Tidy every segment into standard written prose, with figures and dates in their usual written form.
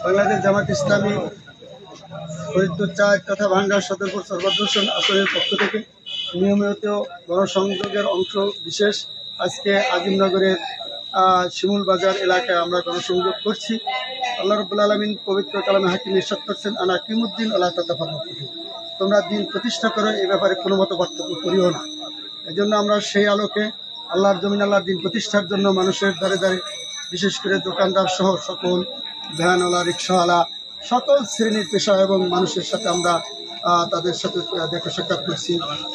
বাংলাদেশ জামাত ইসলামী ফরিদপুর ৪ তথা ভাঙ্গা সদরপুর সর্বদর্শন আসনের পক্ষ থেকে নিয়মিত গণসংযোগের অংশ বিশেষ আজকে আজিমনগরের শিমুল বাজার এলাকায় আমরা গণসংযোগ করছি। আল্লাহ রাব্বুল আলামিন পবিত্র কালামে হাকিম ইরশাদ করছেন, আনা কিমুদ্দিন আলা তাতাফাররাকু, তোমরা দিন প্রতিষ্ঠা করো, এই ব্যাপারে কোনো মতো পার্থক্য করিও না। এই জন্য আমরা সেই আলোকে আল্লাহর জমিন আল্লাহর দিন প্রতিষ্ঠার জন্য মানুষের দ্বারে দ্বারে, বিশেষ করে দোকানদার সহ সকল ভ্যানওয়ালা, রিক্সাওয়ালা, সকল শ্রেণীর পেশা এবং মানুষের সাথে আমরা তাদের সাথে দেখা সাক্ষাৎ করছি।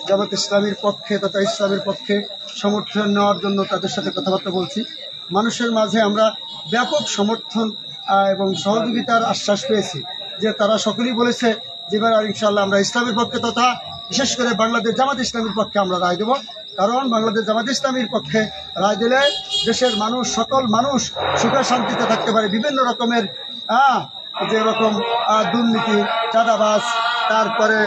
জামাত ইসলামীর পক্ষে তথা ইসলামের পক্ষে সমর্থন নেওয়ার জন্য তাদের সাথে কথাবার্তা বলছি। মানুষের মাঝে আমরা ব্যাপক সমর্থন এবং সহযোগিতার আশ্বাস পেয়েছি, যে তারা সকলেই বলেছে যে এবার ইনশাআল্লাহ আমরা ইসলামের পক্ষে তথা বিশেষ করে বাংলাদেশ জামাত ইসলামীর পক্ষে আমরা রায় দেব। কারণ বাংলাদেশ জামাত ইসলামীর পক্ষে রায় দিলে দেশের মানুষ, সকল মানুষ সুখে শান্তিতে থাকতে পারে। বিভিন্ন রকমের যেরকম দুর্নীতি, চাঁদাবাজ, তারপরে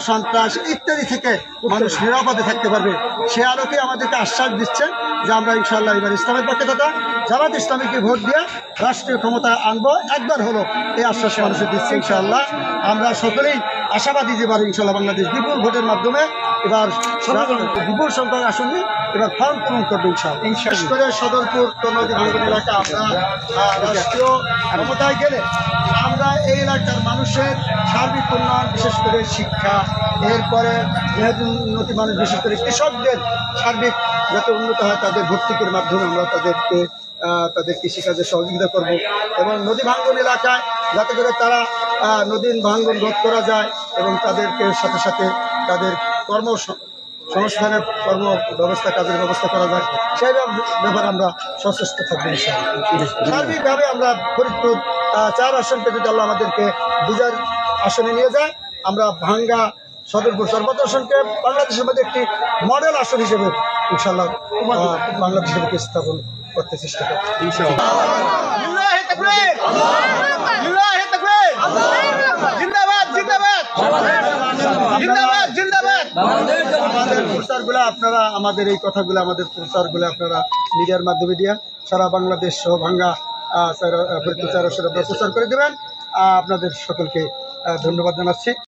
সন্ত্রাস ইত্যাদি থেকে মানুষ নিরাপদে থাকতে পারবে। সে আলোকে আমাদেরকে আশ্বাস দিচ্ছেন যে আমরা ইনশাআল্লাহ এবার ইসলামের পক্ষে তথা জামাত ইসলামীকে ভোট দিয়ে রাষ্ট্রীয় ক্ষমতা আনবো, একবার হলো এই আশ্বাস মানুষের দিচ্ছে। ইনশাআল্লাহ আমরা সকলেই আশাবাদী যে এবার ইনশাআল্লাহ বাংলাদেশ বিপুল ভোটের মাধ্যমে এবার বিপুল সংখ্যক আসনে এবার ফর্ম পূরণ করবে ইনশাআল্লাহ। বিশেষ করে সদরপুর নদী ভাঙ্গন এলাকা আমরা রাষ্ট্রীয় ক্ষমতায় গেলে আমরা এই এলাকার মানুষের সার্বিক উন্নয়ন, বিশেষ করে শিক্ষা, এরপরে উন্নতি মানুষ, বিশেষ করে কৃষকদের সার্বিক যাতে উন্নত হয়, তাদের ভর্তুকির মাধ্যমে আমরা তাদের কৃষিকাজে সহযোগিতা করব। এবং নদী ভাঙ্গন এলাকায় যাতে করে তারা নদী ভাঙ্গন রোধ করা যায় এবং তাদেরকে সাথে সাথে তাদের সংস্থানের কর্ম ব্যবস্থা, কাজের ব্যবস্থা করা যায়, সেই ব্যাপারে আমরা সচেষ্ট থাকবো। সার্বিকভাবে আমরা ফরিদপুর ৪ আসনকে যদি আল্লাহ আমাদেরকে ২ আসনে নিয়ে যায়, আমরা ভাঙ্গা সদরপুর সর্বদর্শনকে বাংলাদেশের মধ্যে একটি মডেল আসন হিসেবে ইনশাআল্লাহ বাংলাদেশের মধ্যে স্থাপন করতে চেষ্টা করব। আমাদের প্রচারগুলো আপনারা, আমাদের এই কথাগুলো, আমাদের প্রচারগুলো আপনারা মিডিয়ার মাধ্যমে দিয়ে সারা বাংলাদেশ সহ ভাঙ্গা ফরিদপুর ৪ আসনে প্রচার করে দেবেন। আপনাদের সকলকে ধন্যবাদ জানাচ্ছি।